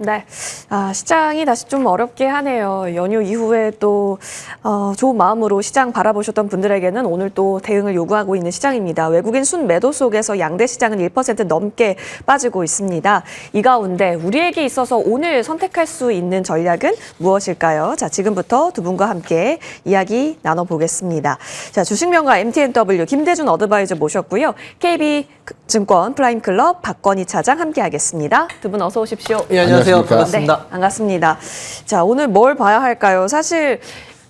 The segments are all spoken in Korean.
네. 시장이 다시 좀 어렵게 하네요. 연휴 이후에 또 좋은 마음으로 시장 바라보셨던 분들에게는 오늘 또 대응을 요구하고 있는 시장입니다. 외국인 순매도 속에서 양대 시장은 1% 넘게 빠지고 있습니다. 이 가운데 우리에게 있어서 오늘 선택할 수 있는 전략은 무엇일까요? 자, 지금부터 두 분과 함께 이야기 나눠보겠습니다. 자, 주식명가 MTNW 김대준 어드바이저 모셨고요. KB증권 프라임클럽 박건희 차장 함께하겠습니다. 두 분 어서 오십시오. 예, 안녕하세요. 반갑습니다. 네, 반갑습니다. 자, 오늘 뭘 봐야 할까요? 사실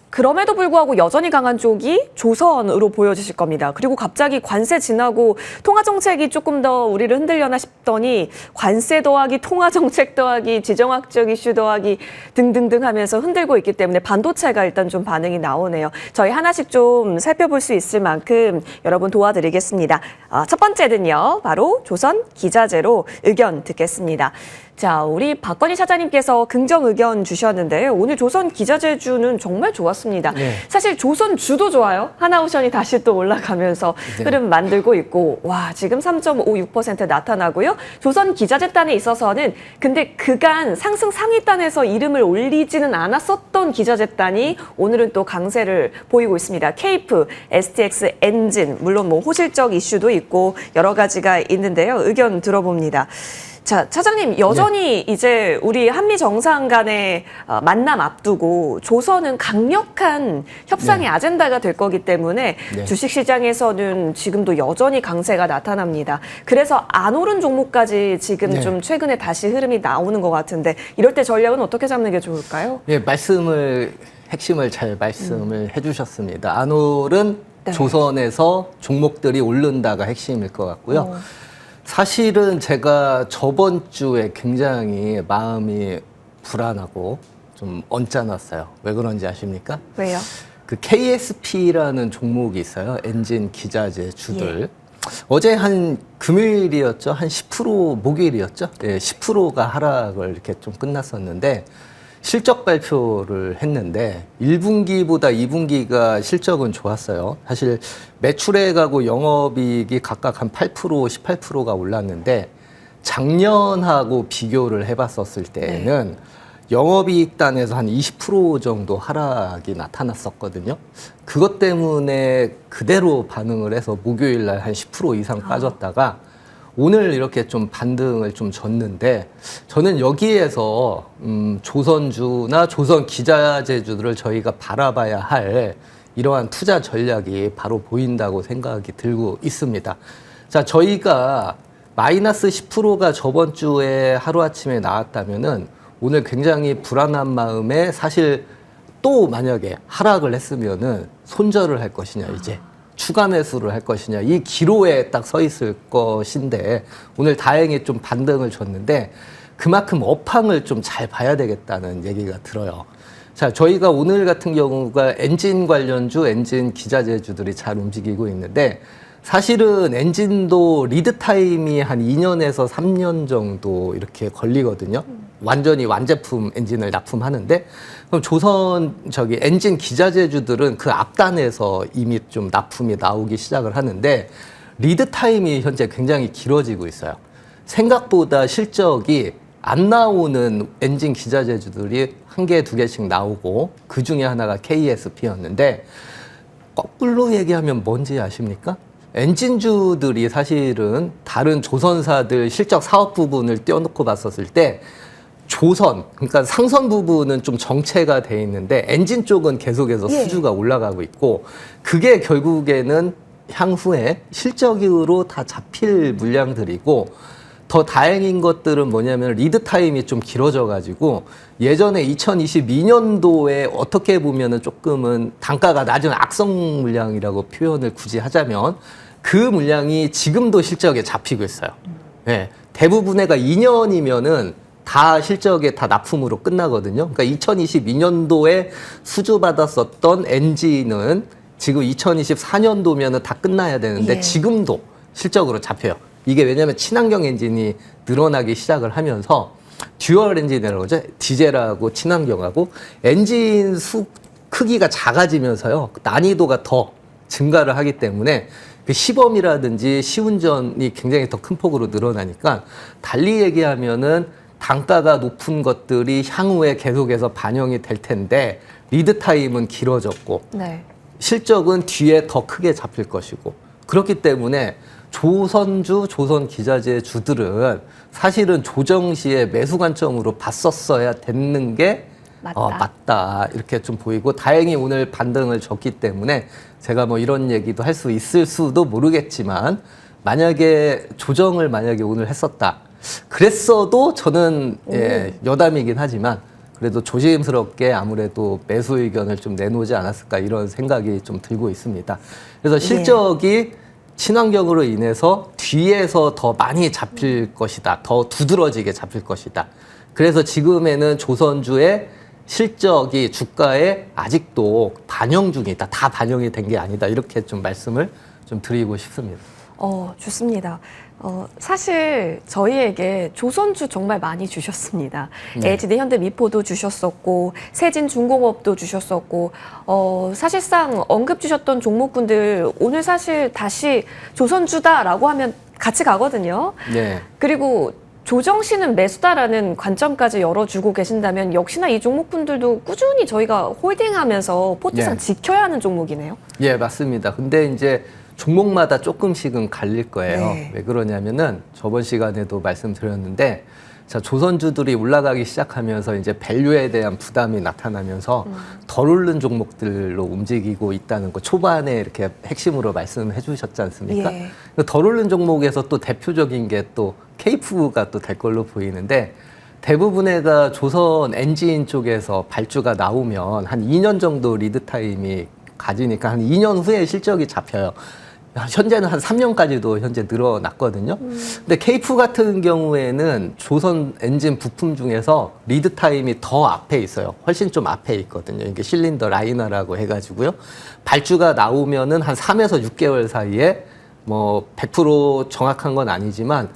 그럼에도 불구하고 여전히 강한 쪽이 조선으로 보여지실 겁니다. 그리고 갑자기 관세 지나고 통화정책이 조금 더 우리를 흔들려나 싶더니 관세 더하기 통화정책 더하기 지정학적 이슈 더하기 등등등 하면서 흔들고 있기 때문에 반도체가 일단 좀 반응이 나오네요. 저희 하나씩 좀 살펴볼 수 있을 만큼 여러분 도와드리겠습니다. 첫 번째는요. 바로 조선 기자재로 의견 듣겠습니다. 자, 우리 박건희 차장님께서 긍정 의견 주셨는데요. 오늘 조선 기자재주는 정말 좋았습니다. 네. 사실 조선주도 좋아요. 하나오션이 다시 또 올라가면서 흐름 만들고 있고 와 지금 3.56% 나타나고요. 조선 기자재단에 있어서는 근데 그간 상승 상위단에서 이름을 올리지는 않았었던 기자재단이 오늘은 또 강세를 보이고 있습니다. 케이프, STX 엔진 물론 뭐 호실적 이슈도 있고 여러 가지가 있는데요. 의견 들어봅니다. 자, 차장님, 여전히 이제 우리 한미 정상 간의 만남 앞두고 조선은 강력한 협상의 아젠다가 될 거기 때문에 주식시장에서는 지금도 여전히 강세가 나타납니다. 그래서 안 오른 종목까지 지금 좀 최근에 다시 흐름이 나오는 것 같은데 이럴 때 전략은 어떻게 잡는 게 좋을까요? 예, 핵심을 잘 말씀을 해주셨습니다. 안 오른 조선에서 종목들이 오른다가 핵심일 것 같고요. 사실은 제가 저번 주에 굉장히 마음이 불안하고 좀 언짢았어요. 왜 그런지 아십니까? 왜요? 그 KSP라는 종목이 있어요. 엔진 기자재 주들. 어제 한 금요일이었죠. 한 10% 목요일이었죠. 예, 10%가 하락을 이렇게 좀 끝났었는데 실적 발표를 했는데 1분기보다 2분기가 실적은 좋았어요. 사실 매출액하고 영업이익이 각각 한 8%, 18%가 올랐는데 작년하고 비교를 해봤었을 때에는 영업이익 단에서 한 20% 정도 하락이 나타났었거든요. 그것 때문에 그대로 반응을 해서 목요일 날 한 10% 이상 빠졌다가 오늘 이렇게 좀 반등을 좀 줬는데 저는 여기에서 조선주나 조선 기자재주들을 저희가 바라봐야 할 이러한 투자 전략이 바로 보인다고 생각이 들고 있습니다. 자, 저희가 마이너스 10%가 저번 주에 하루아침에 나왔다면은 오늘 굉장히 불안한 마음에 사실 또 만약에 하락을 했으면은 손절을 할 것이냐 이제. 추가 매수를 할 것이냐 이 기로에 딱 서 있을 것인데 오늘 다행히 좀 반등을 줬는데 그만큼 업황을 좀 잘 봐야 되겠다는 얘기가 들어요. 자, 저희가 오늘 같은 경우가 엔진 관련주, 엔진 기자재주들이 잘 움직이고 있는데 사실은 엔진도 리드 타임이 한 2년에서 3년 정도 이렇게 걸리거든요. 완전히 완제품 엔진을 납품하는데 그럼 조선 엔진 기자재주들은 그 앞단에서 이미 좀 납품이 나오기 시작을 하는데 리드 타임이 현재 굉장히 길어지고 있어요. 생각보다 실적이 안 나오는 엔진 기자재주들이 한 개, 두 개씩 나오고 그 중에 하나가 KSP였는데 거꾸로 얘기하면 뭔지 아십니까? 엔진주들이 사실은 다른 조선사들 실적 사업 부분을 떼어놓고 봤었을 때 조선, 그러니까 상선 부분은 좀 정체가 돼 있는데 엔진 쪽은 계속해서 수주가 올라가고 있고 그게 결국에는 향후에 실적으로 다 잡힐 물량들이고 더 다행인 것들은 뭐냐면 리드 타임이 좀 길어져 가지고 예전에 2022년도에 어떻게 보면은 조금은 단가가 낮은 악성 물량이라고 표현을 굳이 하자면 그 물량이 지금도 실적에 잡히고 있어요. 네, 대부분의가 2년이면은 다 실적에 다 납품으로 끝나거든요. 그러니까 2022년도에 수주받았었던 엔진은 지금 2024년도면은 다 끝나야 되는데 지금도 실적으로 잡혀요. 이게 왜냐하면 친환경 엔진이 늘어나기 시작을 하면서 듀얼 엔진이라고 그러죠. 디젤하고 친환경하고 엔진 크기가 작아지면서요. 난이도가 더 증가를 하기 때문에 그 시범이라든지 시운전이 굉장히 더 큰 폭으로 늘어나니까 달리 얘기하면은 단가가 높은 것들이 향후에 계속해서 반영이 될 텐데 리드 타임은 길어졌고 네. 실적은 뒤에 더 크게 잡힐 것이고 그렇기 때문에 조선주, 조선기자재 주들은 사실은 조정 시에 매수 관점으로 봤었어야 됐는 게 맞다 이렇게 좀 보이고 다행히 오늘 반등을 줬기 때문에 제가 뭐 이런 얘기도 할 수 있을 수도 모르겠지만 만약에 조정을 만약에 오늘 했었다 그랬어도 저는 여담이긴 하지만 그래도 조심스럽게 아무래도 매수 의견을 좀 내놓지 않았을까 이런 생각이 좀 들고 있습니다. 그래서 실적이 친환경으로 인해서 뒤에서 더 많이 잡힐 것이다. 더 두드러지게 잡힐 것이다. 그래서 지금에는 조선주의 실적이 주가에 아직도 반영 중이다. 다 반영이 된 게 아니다. 이렇게 좀 말씀을 좀 드리고 싶습니다. 좋습니다. 사실 저희에게 조선주 정말 많이 주셨습니다. 네. LGD 현대미포도 주셨었고 세진중공업도 주셨었고 사실상 언급 주셨던 종목군들 오늘 사실 다시 조선주다라고 하면 같이 가거든요. 네. 그리고 조정시는 매수다라는 관점까지 열어주고 계신다면 역시나 이 종목군들도 꾸준히 저희가 홀딩하면서 포트상 지켜야 하는 종목이네요. 예, 맞습니다. 근데 이제 종목마다 조금씩은 갈릴 거예요. 네. 왜 그러냐면은 저번 시간에도 말씀드렸는데 자, 조선주들이 올라가기 시작하면서 이제 밸류에 대한 부담이 나타나면서 덜 오른 종목들로 움직이고 있다는 거 초반에 이렇게 핵심으로 말씀해 주셨지 않습니까? 예. 덜 오른 종목에서 또 대표적인 게 또 K프가 또 될 걸로 보이는데 대부분의가 조선 엔진 쪽에서 발주가 나오면 한 2년 정도 리드 타임이 가지니까 한 2년 후에 실적이 잡혀요. 현재는 한 3년까지도 현재 늘어났거든요. 근데 K프 같은 경우에는 조선 엔진 부품 중에서 리드 타임이 더 앞에 있어요. 훨씬 좀 앞에 있거든요. 이게 실린더 라이너라고 해가지고요. 발주가 나오면은 한 3에서 6개월 사이에 뭐 100% 정확한 건 아니지만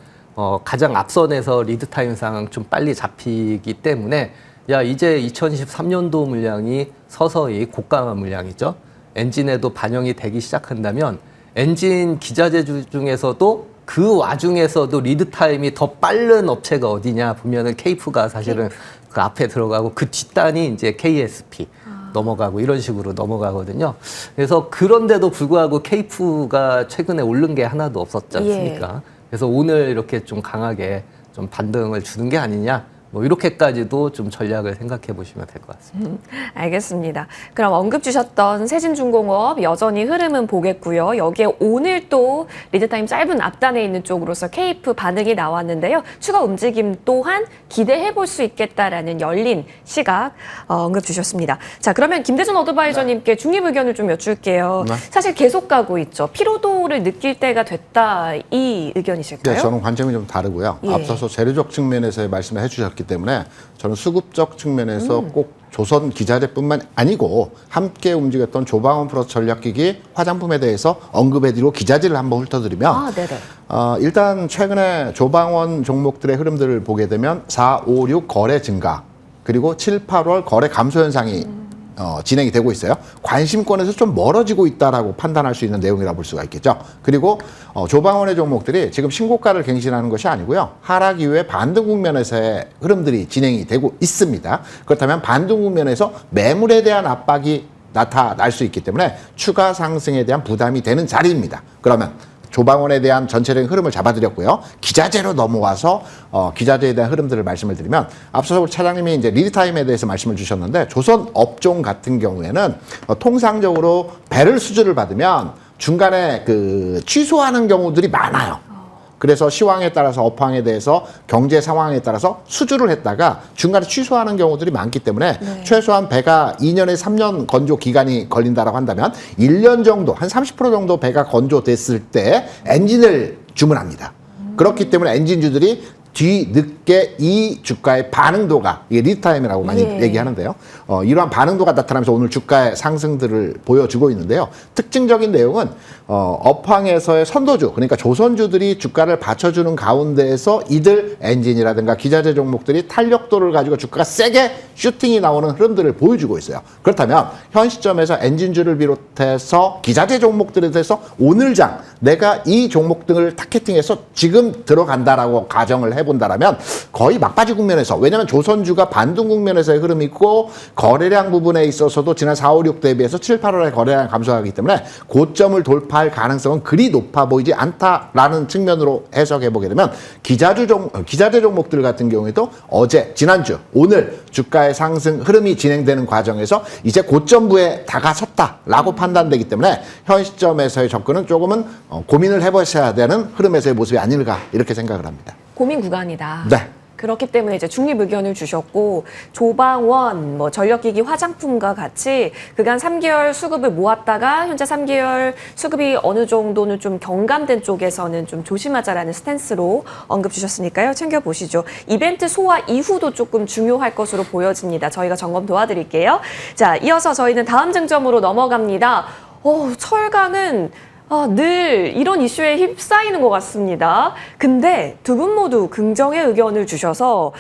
가장 앞선에서 리드 타임상 좀 빨리 잡히기 때문에 야 이제 2023년도 물량이 서서히 고가 물량이죠. 엔진에도 반영이 되기 시작한다면 엔진 기자재 중에서도 그 와중에서도 리드 타임이 더 빠른 업체가 어디냐 보면은 K프가 사실은 그 앞에 들어가고 그 뒷단이 이제 KSP 넘어가고 이런 식으로 넘어가거든요. 그래서 그런데도 불구하고 K프가 최근에 오른 게 하나도 없었지 않습니까? 그래서 오늘 이렇게 좀 강하게 좀 반등을 주는 게 아니냐. 뭐 이렇게까지도 좀 전략을 생각해 보시면 될 것 같습니다. 알겠습니다. 그럼 언급 주셨던 세진중공업 여전히 흐름은 보겠고요. 여기에 오늘 또 리드타임 짧은 앞단에 있는 쪽으로서 KF 반응이 나왔는데요. 추가 움직임 또한 기대해 볼 수 있겠다라는 열린 시각 언급 주셨습니다. 자, 그러면 김대준 어드바이저님께 중립 의견을 좀 여쭐게요. 네. 사실 계속 가고 있죠. 피로도를 느낄 때가 됐다 이 의견이실까요? 네, 저는 관점이 좀 다르고요. 예. 앞서서 재료적 측면에서의 말씀을 해주셨기 때문에 저는 수급적 측면에서 꼭 조선 기자재뿐만 아니고 함께 움직였던 조방원 플러스 전략기기 화장품에 대해서 언급해드리고 기자재를 한번 훑어드리면 네네. 일단 최근에 조방원 종목들의 흐름들을 보게 되면 4, 5, 6 거래 증가 그리고 7, 8월 거래 감소 현상이 진행이 되고 있어요. 관심권에서 좀 멀어지고 있다라고 판단할 수 있는 내용이라고 볼 수가 있겠죠. 그리고 조방원의 종목들이 지금 신고가를 갱신하는 것이 아니고요. 하락 이후에 반등 국면에서의 흐름들이 진행이 되고 있습니다. 그렇다면 반등 국면에서 매물에 대한 압박이 나타날 수 있기 때문에 추가 상승에 대한 부담이 되는 자리입니다. 그러면 조방원에 대한 전체적인 흐름을 잡아드렸고요. 기자재로 넘어와서 기자재에 대한 흐름들을 말씀을 드리면 앞서서 우리 차장님이 이제 리드타임에 대해서 말씀을 주셨는데 조선 업종 같은 경우에는 통상적으로 배럴 수주를 받으면 중간에 그 취소하는 경우들이 많아요. 그래서 시황에 따라서 업황에 대해서 경제 상황에 따라서 수주를 했다가 중간에 취소하는 경우들이 많기 때문에 최소한 배가 2년에서 3년 건조 기간이 걸린다라고 한다면 1년 정도, 한 30% 정도 배가 건조됐을 때 엔진을 주문합니다. 그렇기 때문에 엔진주들이 뒤늦게 이 주가의 반응도가 이게 리드타임이라고 많이 얘기하는데요. 이러한 반응도가 나타나면서 오늘 주가의 상승들을 보여주고 있는데요. 특징적인 내용은 업황에서의 선도주 그러니까 조선주들이 주가를 받쳐주는 가운데에서 이들 엔진이라든가 기자재 종목들이 탄력도를 가지고 주가가 세게 슈팅이 나오는 흐름들을 보여주고 있어요. 그렇다면 현 시점에서 엔진주를 비롯해서 기자재 종목들에 대해서 오늘 장 내가 이 종목 등을 타겟팅해서 지금 들어간다라고 가정을 해보면 본다라면 거의 막바지 국면에서, 왜냐하면 조선주가 반등 국면에서의 흐름이 있고 거래량 부분에 있어서도 지난 4, 5, 6 대비해서 7, 8월에 거래량 감소하기 때문에 고점을 돌파할 가능성은 그리 높아 보이지 않다라는 측면으로 해석해 보게 되면 기자재 종목들 같은 경우에도 어제, 지난주, 오늘 주가의 상승 흐름이 진행되는 과정에서 이제 고점부에 다가섰다라고 판단되기 때문에 현 시점에서의 접근은 조금은 고민을 해보셔야 되는 흐름에서의 모습이 아닐까 이렇게 생각을 합니다. 고민 구간이다. 네. 그렇기 때문에 이제 중립 의견을 주셨고, 조방원, 뭐 전력기기 화장품과 같이 그간 3개월 수급을 모았다가 현재 3개월 수급이 어느 정도는 좀 경감된 쪽에서는 좀 조심하자라는 스탠스로 언급 주셨으니까요. 챙겨보시죠. 이벤트 소화 이후도 조금 중요할 것으로 보여집니다. 저희가 점검 도와드릴게요. 자, 이어서 저희는 다음 증점으로 넘어갑니다. 철강은 늘 이런 이슈에 휩싸이는 것 같습니다. 근데 두 분 모두 긍정의 의견을 주셔서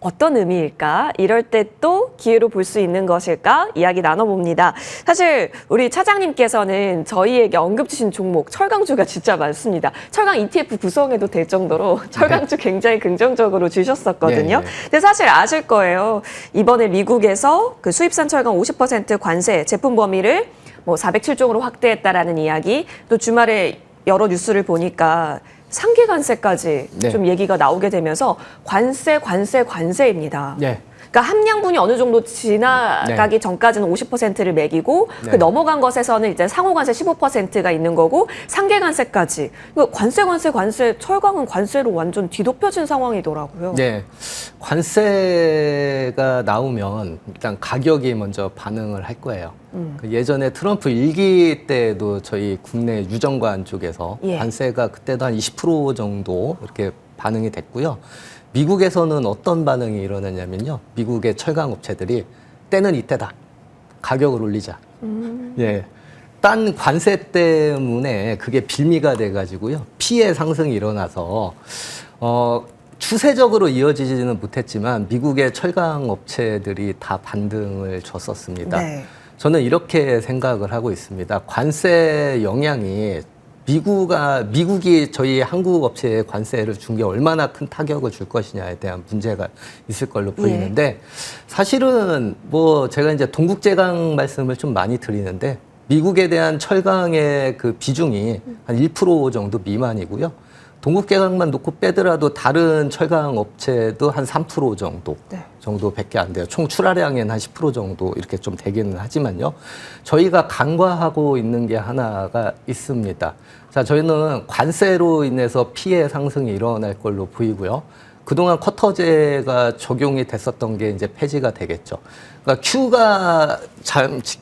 어떤 의미일까? 이럴 때 또 기회로 볼 수 있는 것일까? 이야기 나눠봅니다. 사실 우리 차장님께서는 저희에게 언급 주신 종목 철강주가 진짜 많습니다. 철강 ETF 구성해도 될 정도로 철강주 굉장히 긍정적으로 주셨었거든요. 네, 네. 근데 사실 아실 거예요. 이번에 미국에서 그 수입산 철강 50% 관세 제품 범위를 407종으로 확대했다라는 이야기, 또 주말에 여러 뉴스를 보니까 상계 관세까지 네. 좀 얘기가 나오게 되면서 관세입니다. 네. 그러니까 함량분이 어느 정도 지나가기 전까지는 50%를 매기고 네. 그 넘어간 것에서는 이제 상호관세 15%가 있는 거고 상계관세까지. 관세 철강은 관세로 완전 뒤덮여진 상황이더라고요. 네. 관세가 나오면 일단 가격이 먼저 반응을 할 거예요. 그 예전에 트럼프 1기 때도 저희 국내 유정관 쪽에서 예. 관세가 그때도 한 20% 정도 이렇게 반응이 됐고요. 미국에서는 어떤 반응이 일어났냐면요. 미국의 철강 업체들이 때는 이때다. 가격을 올리자. 예. 딴 관세 때문에 그게 빌미가 돼가지고요. 피해 상승이 일어나서, 추세적으로 이어지지는 못했지만 미국의 철강 업체들이 다 반등을 줬었습니다. 네. 저는 이렇게 생각을 하고 있습니다. 관세 영향이 미국이 저희 한국 업체에 관세를 준 게 얼마나 큰 타격을 줄 것이냐에 대한 문제가 있을 걸로 보이는데, 사실은 제가 이제 동국제강 말씀을 좀 많이 드리는데, 미국에 대한 철강의 그 비중이 한 1% 정도 미만이고요. 동국제강만 놓고 빼더라도 다른 철강 업체도 한 3% 정도밖에 안 돼요. 총 출하량에는 한 10% 정도 이렇게 좀 되기는 하지만요. 저희가 간과하고 있는 게 하나가 있습니다. 자, 저희는 관세로 인해서 피해 상승이 일어날 걸로 보이고요. 그동안 쿼터제가 적용이 됐었던 게 이제 폐지가 되겠죠. 그러니까 Q가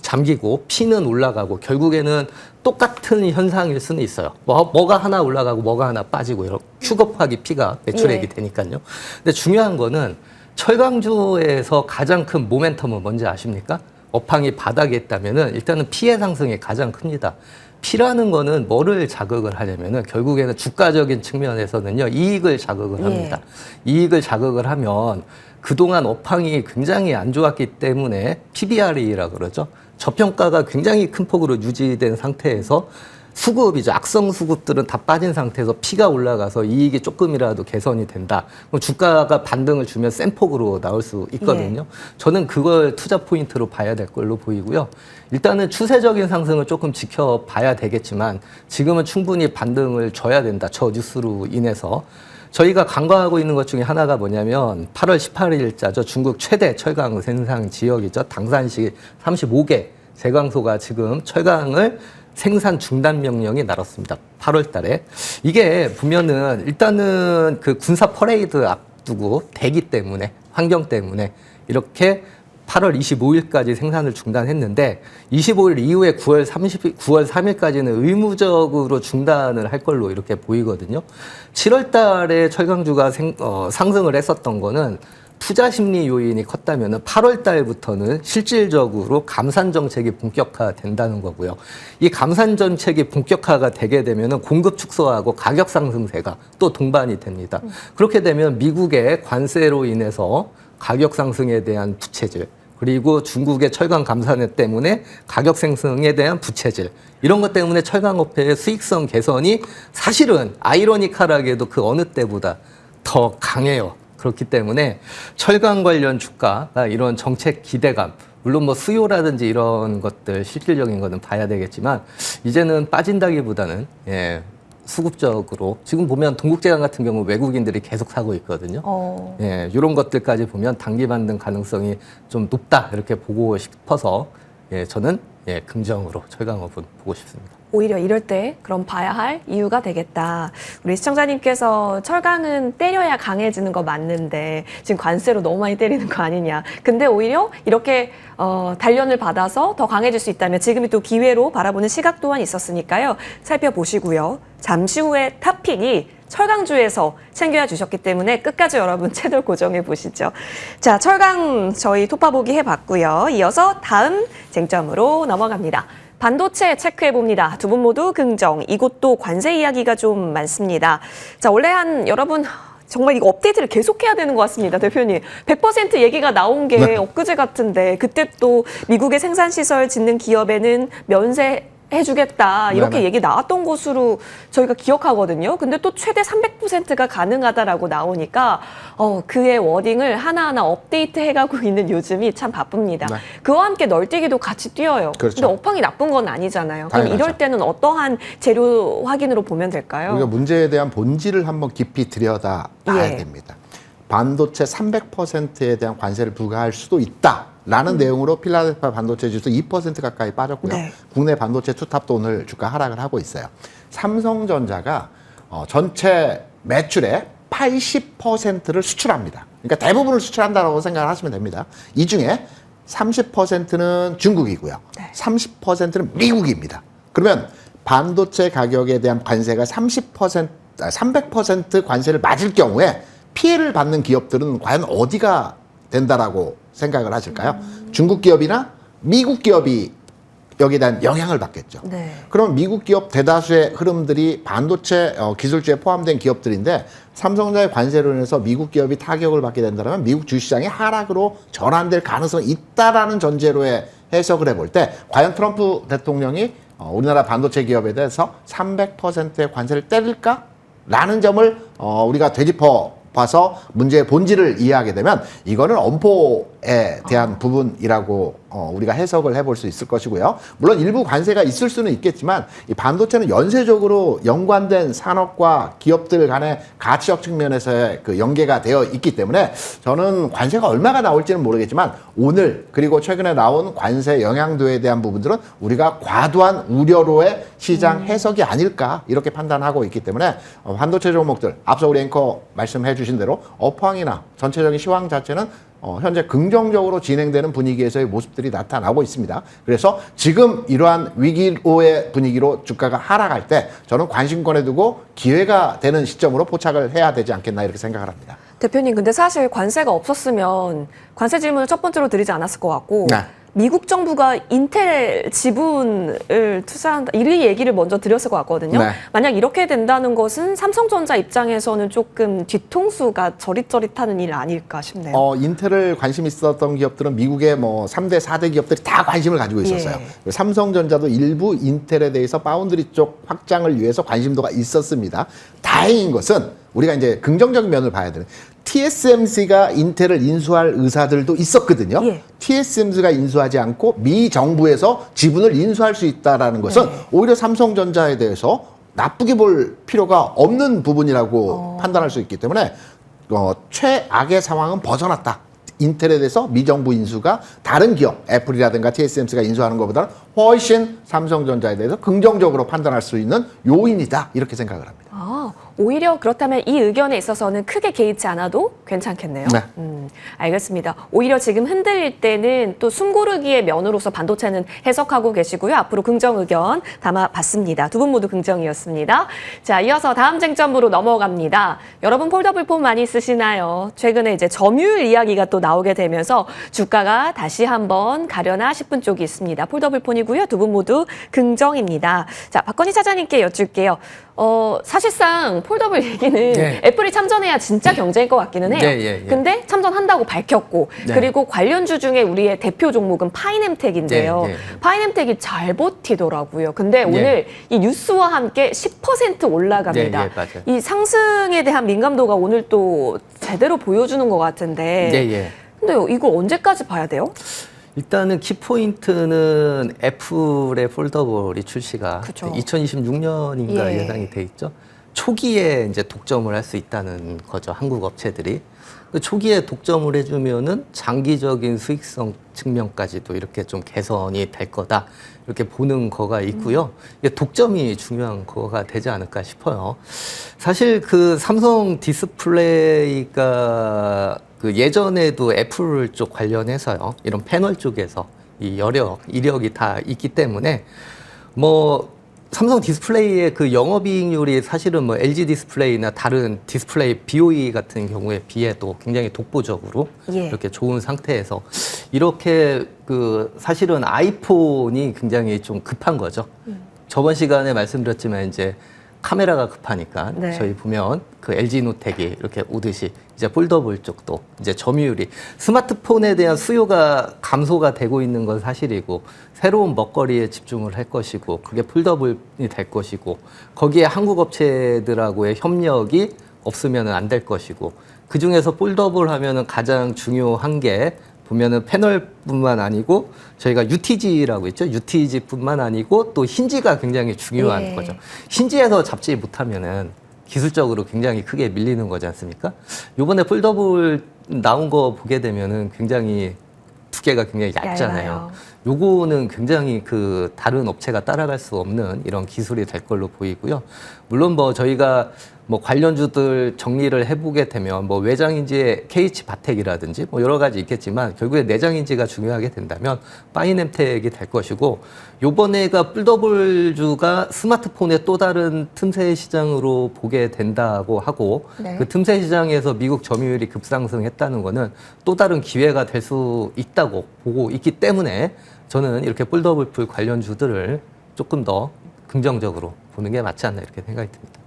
잠기고 P는 올라가고 결국에는 똑같은 현상일 수는 있어요. 뭐가 하나 올라가고 뭐가 하나 빠지고 이런 Q 곱하기 P가 매출액이 되니까요. 근데 중요한 거는 철강주에서 가장 큰 모멘텀은 뭔지 아십니까? 업황이 바닥에 있다면은 일단은 피해 상승이 가장 큽니다. P라는 거는 뭐를 자극을 하냐면은 결국에는 주가적인 측면에서는요, 이익을 자극을 합니다. 이익을 자극을 하면 그동안 업황이 굉장히 안 좋았기 때문에 PBR이라고 그러죠. 저평가가 굉장히 큰 폭으로 유지된 상태에서 수급이죠. 악성 수급들은 다 빠진 상태에서 P가 올라가서 이익이 조금이라도 개선이 된다. 그럼 주가가 반등을 주면 센 폭으로 나올 수 있거든요. 저는 그걸 투자 포인트로 봐야 될 걸로 보이고요. 일단은 추세적인 상승을 조금 지켜봐야 되겠지만 지금은 충분히 반등을 줘야 된다. 저 뉴스로 인해서. 저희가 간과하고 있는 것 중에 하나가 뭐냐면 8월 18일자죠. 중국 최대 철강 생산 지역이죠. 당산시 35개 제광소가 지금 철강을 생산 중단 명령이 날았습니다. 8월 달에. 이게 보면은 일단은 그 군사 퍼레이드 앞두고 대기 때문에, 환경 때문에 이렇게 8월 25일까지 생산을 중단했는데 25일 이후에 9월 3일까지는 의무적으로 중단을 할 걸로 이렇게 보이거든요. 7월 달에 철강주가 상승을 했었던 거는 투자 심리 요인이 컸다면 8월 달부터는 실질적으로 감산 정책이 본격화된다는 거고요. 이 감산 정책이 본격화가 되게 되면 공급 축소하고 가격 상승세가 또 동반이 됩니다. 그렇게 되면 미국의 관세로 인해서 가격 상승에 대한 부채질, 그리고 중국의 철강 감산에 때문에 가격 상승에 대한 부채질, 이런 것 때문에 철강업체의 수익성 개선이 사실은 아이러니컬하게도 그 어느 때보다 더 강해요. 그렇기 때문에 철강 관련 주가가 이런 정책 기대감, 물론 뭐 수요라든지 이런 것들 실질적인 거는 봐야 되겠지만 이제는 빠진다기보다는 수급적으로 지금 보면 동국제강 같은 경우 외국인들이 계속 사고 있거든요. 이런 것들까지 보면 단기 반등 가능성이 좀 높다 이렇게 보고 싶어서 저는 긍정으로 철강업은 보고 싶습니다. 오히려 이럴 때 그럼 봐야 할 이유가 되겠다. 우리 시청자님께서 철강은 때려야 강해지는 거 맞는데 지금 관세로 너무 많이 때리는 거 아니냐. 근데 오히려 이렇게 단련을 받아서 더 강해질 수 있다면 지금이 또 기회로 바라보는 시각 또한 있었으니까요. 살펴보시고요. 잠시 후에 탑픽이 철강주에서 챙겨야 주셨기 때문에 끝까지 여러분 채널 고정해 보시죠. 자, 철강 저희 톱파보기 해봤고요. 이어서 다음 쟁점으로 넘어갑니다. 반도체 체크해 봅니다. 두 분 모두 긍정. 이곳도 관세 이야기가 좀 많습니다. 자, 원래 여러분 정말 이거 업데이트를 계속해야 되는 것 같습니다, 대표님. 100% 얘기가 나온 게 엊그제 같은데 그때 또 미국의 생산시설 짓는 기업에는 면세 해주겠다 이렇게 얘기 나왔던 것으로 저희가 기억하거든요. 근데 또 최대 300%가 가능하다라고 나오니까 그의 워딩을 하나하나 업데이트 해가고 있는 요즘이 참 바쁩니다. 그와 함께 널뛰기도 같이 뛰어요. 그렇죠. 근데 업황이 나쁜 건 아니잖아요. 그럼 당연하죠. 이럴 때는 어떠한 재료 확인으로 보면 될까요? 우리가 문제에 대한 본질을 한번 깊이 들여다 봐야 됩니다. 반도체 300%에 대한 관세를 부과할 수도 있다라는 내용으로 필라델피아 반도체 지수 2% 가까이 빠졌고요. 국내 반도체 투탑도 오늘 주가 하락을 하고 있어요. 삼성전자가 전체 매출의 80%를 수출합니다. 그러니까 대부분을 수출한다고 생각을 하시면 됩니다. 이 중에 30%는 중국이고요. 30%는 미국입니다. 그러면 반도체 가격에 대한 관세가 300% 관세를 맞을 경우에 피해를 받는 기업들은 과연 어디가 된다라고 생각을 하실까요? 중국 기업이나 미국 기업이 여기에 대한 영향을 받겠죠. 그럼 미국 기업 대다수의 흐름들이 반도체 기술주에 포함된 기업들인데 삼성전자의 관세로 인해서 미국 기업이 타격을 받게 된다면 미국 주시장이 하락으로 전환될 가능성이 있다라는 전제로의 해석을 해볼 때 과연 트럼프 대통령이 우리나라 반도체 기업에 대해서 300%의 관세를 때릴까? 라는 점을 우리가 되짚어 봐서 문제의 본질을 이해하게 되면 이거는 엄포에 대한 부분이라고 우리가 해석을 해볼 수 있을 것이고요. 물론 일부 관세가 있을 수는 있겠지만 이 반도체는 연쇄적으로 연관된 산업과 기업들 간의 가치적 측면에서의 그 연계가 되어 있기 때문에 저는 관세가 얼마가 나올지는 모르겠지만 오늘 그리고 최근에 나온 관세 영향도에 대한 부분들은 우리가 과도한 우려로의 시장 해석이 아닐까 이렇게 판단하고 있기 때문에 반도체 종목들 앞서 우리 앵커 말씀해 주신 대로 업황이나 전체적인 시황 자체는 현재 긍정적으로 진행되는 분위기에서의 모습들이 나타나고 있습니다. 그래서 지금 이러한 위기로의 분위기로 주가가 하락할 때 저는 관심권에 두고 기회가 되는 시점으로 포착을 해야 되지 않겠나 이렇게 생각을 합니다. 대표님, 근데 사실 관세가 없었으면 관세 질문을 첫 번째로 드리지 않았을 것 같고 미국 정부가 인텔 지분을 투자한다 이 얘기를 먼저 드렸을 것 같거든요. 만약 이렇게 된다는 것은 삼성전자 입장에서는 조금 뒤통수가 저릿저릿하는 일 아닐까 싶네요. 인텔을 관심 있었던 기업들은 미국의 뭐 3대, 4대 기업들이 다 관심을 가지고 있었어요. 삼성전자도 일부 인텔에 대해서 파운드리 쪽 확장을 위해서 관심도가 있었습니다. 다행인 것은 우리가 이제 긍정적인 면을 봐야 되는 TSMC가 인텔을 인수할 의사들도 있었거든요. TSMC가 인수하지 않고 미 정부에서 지분을 인수할 수 있다는 것은 오히려 삼성전자에 대해서 나쁘게 볼 필요가 없는 부분이라고 판단할 수 있기 때문에 최악의 상황은 벗어났다. 인텔에 대해서 미정부 인수가 다른 기업, 애플이라든가 TSMC가 인수하는 것보다는 훨씬 삼성전자에 대해서 긍정적으로 판단할 수 있는 요인이다. 이렇게 생각을 합니다. 오히려 그렇다면 이 의견에 있어서는 크게 개의치 않아도 괜찮겠네요. 알겠습니다. 오히려 지금 흔들릴 때는 또 숨고르기의 면으로서 반도체는 해석하고 계시고요. 앞으로 긍정 의견 담아봤습니다. 두 분 모두 긍정이었습니다. 자, 이어서 다음 쟁점으로 넘어갑니다. 여러분 폴더블 폰 많이 쓰시나요? 최근에 이제 점유율 이야기가 또 나오게 되면서 주가가 다시 한번 가려나 싶은 쪽이 있습니다. 폴더블 폰이 부분이고요. 두 분 모두 긍정입니다. 자, 박건희 차장님께 여쭐게요. 사실상 폴더블 얘기는 네. 애플이 참전해야 진짜 경쟁일 것 같기는 해요. 근데 참전한다고 밝혔고 네. 그리고 관련주 중에 우리의 대표 종목은 파이nem텍인데요. 네, 네. 파이nem텍이 잘 버티더라고요. 근데 오늘 이 뉴스와 함께 10% 올라갑니다. 네, 맞아요. 이 상승에 대한 민감도가 오늘 또 제대로 보여주는 것 같은데 네. 근데 이거 언제까지 봐야 돼요? 일단은 키포인트는 애플의 폴더블이 출시가 그쵸. 2026년인가 예. 예상이 돼 있죠. 초기에 이제 독점을 할 수 있다는 거죠. 한국 업체들이. 그 초기에 독점을 해주면은 장기적인 수익성 측면까지도 이렇게 좀 개선이 될 거다. 이렇게 보는 거가 있고요. 이게 독점이 중요한 거가 되지 않을까 싶어요. 사실 그 삼성 디스플레이가 그 예전에도 애플 쪽 관련해서요. 이런 패널 쪽에서 이 이력이 다 있기 때문에 뭐 삼성 디스플레이의 그 영업이익률이 사실은 뭐 LG 디스플레이나 다른 디스플레이 BOE 같은 경우에 비해도 굉장히 독보적으로 예. 이렇게 좋은 상태에서 이렇게 그 사실은 아이폰이 굉장히 좀 급한 거죠. 저번 시간에 말씀드렸지만 이제 카메라가 급하니까 네. 저희 보면 그 LG 노텍이 이렇게 오듯이 이제 폴더블 쪽도 이제 점유율이 스마트폰에 대한 수요가 감소가 되고 있는 건 사실이고 새로운 먹거리에 집중을 할 것이고 그게 폴더블이 될 것이고 거기에 한국 업체들하고의 협력이 없으면 안 될 것이고 그 중에서 폴더블 하면은 가장 중요한 게 보면은 패널뿐만 아니고 저희가 UTG라고 있죠. UTG뿐만 아니고 또 힌지가 굉장히 중요한 예. 거죠. 힌지에서 잡지 못하면은 기술적으로 굉장히 크게 밀리는 거지 않습니까? 요번에 폴더블 나온 거 보게 되면은 굉장히 두께가 굉장히 얇잖아요. 얇아요. 요거는 굉장히 그 다른 업체가 따라갈 수 없는 이런 기술이 될 걸로 보이고요. 물론 뭐 저희가 뭐 관련주들 정리를 해보게 되면 뭐 외장인지의 KH 바텍이라든지 뭐 여러 가지 있겠지만 결국에 내장인지가 중요하게 된다면 파이nem텍이 될 것이고 요번에가 폴더블주가 스마트폰의 또 다른 틈새 시장으로 보게 된다고 하고 네. 그 틈새 시장에서 미국 점유율이 급상승했다는 거는 또 다른 기회가 될 수 있다고 보고 있기 때문에 저는 이렇게 폴더블 관련주들을 조금 더 긍정적으로 보는 게 맞지 않나 이렇게 생각이 듭니다.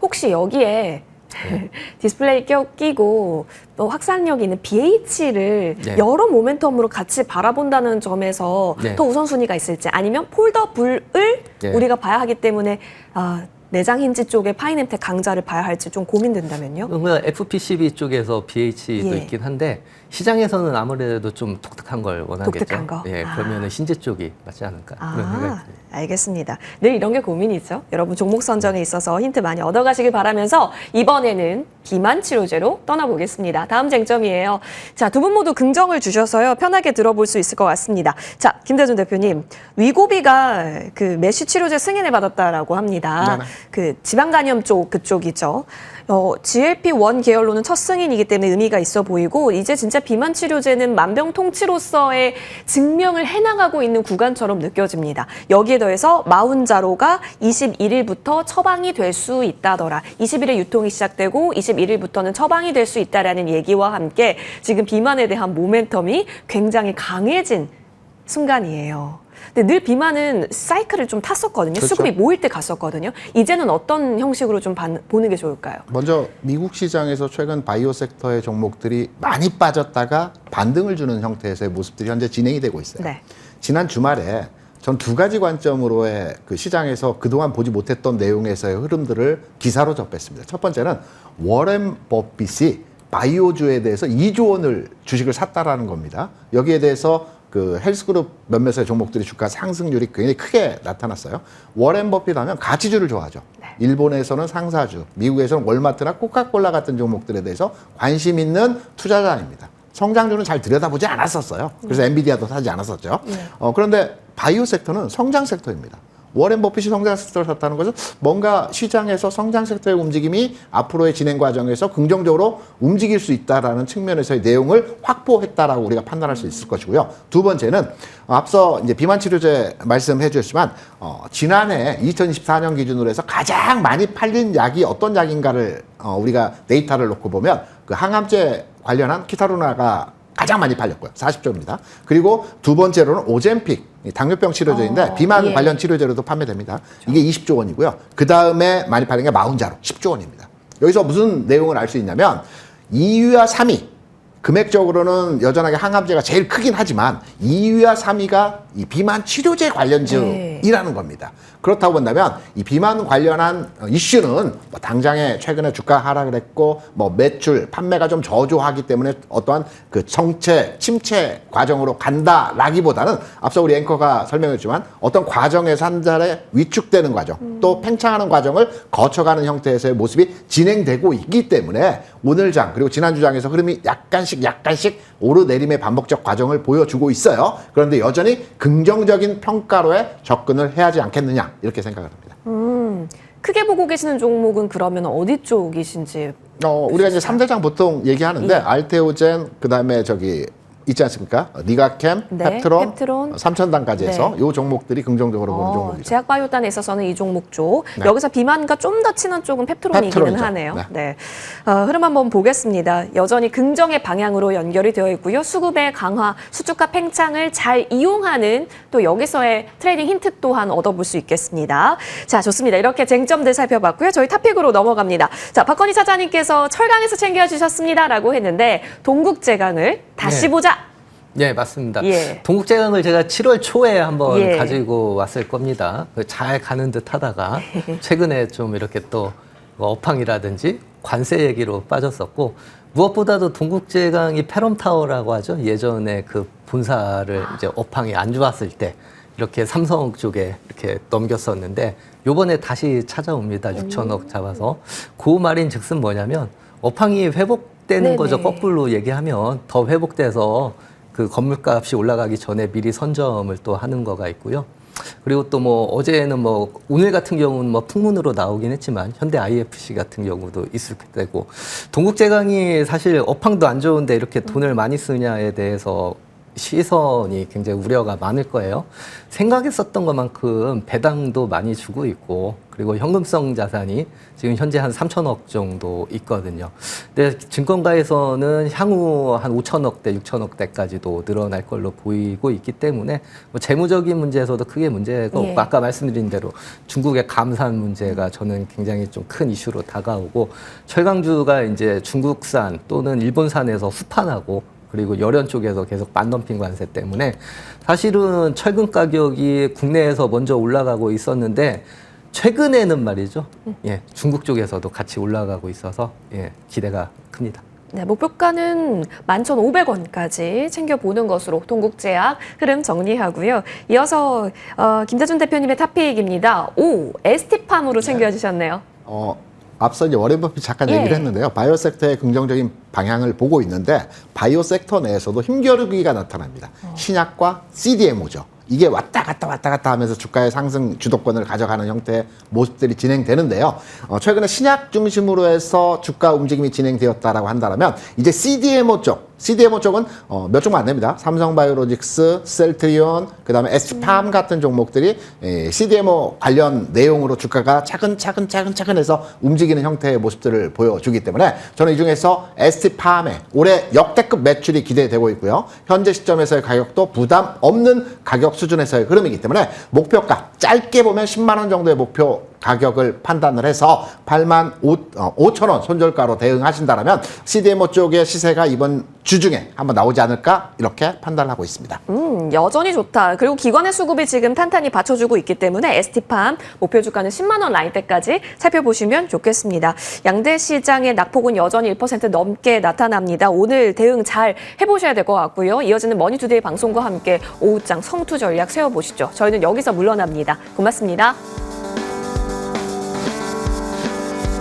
혹시 여기에 디스플레이 끼고 또 확산력 있는 BH를 네. 여러 모멘텀으로 같이 바라본다는 점에서 네. 더 우선순위가 있을지 아니면 폴더블을 네. 우리가 봐야 하기 때문에 내장 힌지 쪽에 파이nem텍 강자를 봐야 할지 좀 고민된다면요? 그러면 FPCB 쪽에서 BH도 예. 있긴 한데 시장에서는 아무래도 좀 독특한 걸 원하겠죠. 독특한 거? 예, 그러면은 힌지 쪽이 맞지 않을까 그런 생각이 듭니다. 알겠습니다. 늘 이런 게 고민이죠. 여러분 종목 선정에 있어서 힌트 많이 얻어가시길 바라면서 이번에는 비만 치료제로 떠나보겠습니다. 다음 쟁점이에요. 자, 두 분 모두 긍정을 주셔서요. 편하게 들어볼 수 있을 것 같습니다. 자, 김대중 대표님. 위고비가 그 메쉬 치료제 승인을 받았다라고 합니다. 네네. 그 지방간염 쪽 그쪽이죠. GLP-1 계열로는 첫 승인이기 때문에 의미가 있어 보이고 이제 진짜 비만 치료제는 만병통치로서의 증명을 해나가고 있는 구간처럼 느껴집니다. 여기에 더해서 마운자로가 21일부터 처방이 될 수 있다더라. 20일에 유통이 시작되고 21일부터는 처방이 될 수 있다라는 얘기와 함께 지금 비만에 대한 모멘텀이 굉장히 강해진 순간이에요. 근데 늘 비만은 사이클을 좀 탔었거든요. 그렇죠. 수급이 모일 때 갔었거든요. 이제는 어떤 형식으로 좀 보는 게 좋을까요? 먼저 미국 시장에서 최근 바이오 섹터의 종목들이 많이 빠졌다가 반등을 주는 형태에서의 모습들이 현재 진행이 되고 있어요. 네. 지난 주말에 전 두 가지 관점으로의 그 시장에서 그동안 보지 못했던 내용에서의 흐름들을 기사로 접했습니다. 첫 번째는 워렌 버핏이 바이오주에 대해서 2조 원을 주식을 샀다라는 겁니다. 여기에 대해서 그 헬스그룹 몇몇의 종목들이 주가 상승률이 굉장히 크게 나타났어요. 워렌 버핏 하면 가치주를 좋아하죠. 일본에서는 상사주, 미국에서는 월마트나 코카콜라 같은 종목들에 대해서 관심 있는 투자자입니다. 성장주는 잘 들여다보지 않았었어요. 그래서 엔비디아도 사지 않았었죠. 그런데 바이오 섹터는 성장 섹터입니다. 워렌 버핏이 성장 섹터를 샀다는 것은 뭔가 시장에서 성장 섹터의 움직임이 앞으로의 진행 과정에서 긍정적으로 움직일 수 있다라는 측면에서의 내용을 확보했다라고 우리가 판단할 수 있을 것이고요. 두 번째는 앞서 이제 비만 치료제 말씀해 주셨지만 지난해 2024년 기준으로 해서 가장 많이 팔린 약이 어떤 약인가를 우리가 데이터를 놓고 보면 그 항암제 관련한 키타루나가 가장 많이 팔렸고요. 40조입니다. 그리고 두 번째로는 오젬픽, 이 당뇨병 치료제인데 비만 예. 관련 치료제로도 판매됩니다. 이게 20조 원이고요. 그 다음에 많이 팔린 게 마운자로 10조 원입니다. 여기서 무슨 내용을 알 수 있냐면 2위와 3위, 금액적으로는 여전하게 항암제가 제일 크긴 하지만 2위와 3위가 이 비만 치료제 관련주이라는 겁니다. 그렇다고 본다면 이 비만 관련한 이슈는 뭐 당장에 최근에 주가 하락을 했고 뭐 매출, 판매가 좀 저조하기 때문에 어떠한 그 정체, 침체 과정으로 간다라기보다는 앞서 우리 앵커가 설명했지만 어떤 과정에서 한 달에 위축되는 과정, 또 팽창하는 과정을 거쳐가는 형태에서의 모습이 진행되고 있기 때문에 오늘 장 그리고 지난주 장에서 흐름이 약간씩 오르내림의 반복적 과정을 보여주고 있어요. 그런데 여전히 긍정적인 평가로에 접근을 해야 하지 않겠느냐 이렇게 생각을 합니다. 크게 보고 계시는 종목은 그러면 어디 쪽이신지? 우리가 이제 3대장 보통 얘기하는데 알테오젠 그다음에 저기 있지 않습니까? 니가캠, 네, 펩트론, 삼천당까지 해서 네. 이 종목들이 긍정적으로 보는 종목이죠. 제약바이오단에 있어서는 이 종목 쪽. 네. 여기서 비만과 좀 더 친한 쪽은 펩트론이기는 펩트론이죠. 하네요. 네. 네. 흐름 한번 보겠습니다. 여전히 긍정의 방향으로 연결이 되어 있고요. 수급의 강화, 수주가 팽창을 잘 이용하는 또 여기서의 트레이딩 힌트 또한 얻어볼 수 있겠습니다. 자, 좋습니다. 이렇게 쟁점들 살펴봤고요. 저희 탑픽으로 넘어갑니다. 자, 박건희 차장님께서 철강에서 챙겨주셨습니다라고 했는데 동국제강을 다시 네. 보자. 네, 맞습니다. 예. 동국제강을 제가 7월 초에 한번 예. 가지고 왔을 겁니다. 잘 가는 듯 하다가 최근에 좀 이렇게 또 업황이라든지 관세 얘기로 빠졌었고 무엇보다도 동국제강이 페럼타워라고 하죠. 예전에 그 본사를 이제 업황이 안 좋았을 때 이렇게 삼성 쪽에 이렇게 넘겼었는데 요번에 다시 찾아옵니다. 6천억 잡아서. 그 말인 즉슨 뭐냐면 업황이 회복되는 네네. 거죠. 거꾸로 얘기하면 더 회복돼서 그 건물값이 올라가기 전에 미리 선점을 또 하는 거가 있고요. 그리고 또 뭐 어제는 뭐 오늘 같은 경우는 뭐 풍문으로 나오긴 했지만 현대 IFC 같은 경우도 있을 때고 동국제강이 사실 업황도 안 좋은데 이렇게 돈을 많이 쓰냐에 대해서 시선이 굉장히 우려가 많을 거예요. 생각했었던 것만큼 배당도 많이 주고 있고 그리고 현금성 자산이 지금 현재 한 3천억 정도 있거든요. 근데 증권가에서는 향후 한 5천억대, 6천억대까지도 늘어날 걸로 보이고 있기 때문에 뭐 재무적인 문제에서도 크게 문제가 없고 예. 아까 말씀드린 대로 중국의 감산 문제가 저는 굉장히 좀 큰 이슈로 다가오고 철강주가 이제 중국산 또는 일본산에서 후판하고 그리고 열연 쪽에서 계속 반덤핑 관세 때문에 사실은 철근 가격이 국내에서 먼저 올라가고 있었는데 최근에는 말이죠. 예, 중국 쪽에서도 같이 올라가고 있어서 예, 기대가 큽니다. 네, 목표가는 11,500원까지 챙겨보는 것으로 동국제약 흐름 정리하고요. 이어서 김대준 대표님의 탑픽입니다. ST팜으로 챙겨주셨네요. 앞서 이제 워렌 버핏 잠깐 예. 얘기를 했는데요. 바이오 섹터의 긍정적인 방향을 보고 있는데 바이오 섹터 내에서도 힘겨루기가 나타납니다. 신약과 CDMO죠. 이게 왔다 갔다 하면서 주가의 상승 주도권을 가져가는 형태의 모습들이 진행되는데요. 최근에 신약 중심으로 해서 주가 움직임이 진행되었다라고 한다면 이제 CDMO 쪽은 몇 종만 안 됩니다. 삼성바이오로직스, 셀트리온, 그다음에 ST팜 같은 종목들이 CDMO 관련 내용으로 주가가 차근차근 해서 움직이는 형태의 모습들을 보여주기 때문에 저는 이 중에서 ST팜의 올해 역대급 매출이 기대되고 있고요. 현재 시점에서의 가격도 부담 없는 가격 수준에서의 흐름이기 때문에 목표가 짧게 보면 10만 원 정도의 목표 가격을 판단을 해서 8만 5천 원 손절가로 대응하신다면 CDMO 쪽의 시세가 이번 주 중에 한번 나오지 않을까 이렇게 판단을 하고 있습니다. 여전히 좋다. 그리고 기관의 수급이 지금 탄탄히 받쳐주고 있기 때문에 ST팜 목표 주가는 10만 원 라인대까지 살펴보시면 좋겠습니다. 양대 시장의 낙폭은 여전히 1% 넘게 나타납니다. 오늘 대응 잘 해보셔야 될 것 같고요. 이어지는 머니투데이 방송과 함께 오후장 성투 전략 세워보시죠. 저희는 여기서 물러납니다. 고맙습니다.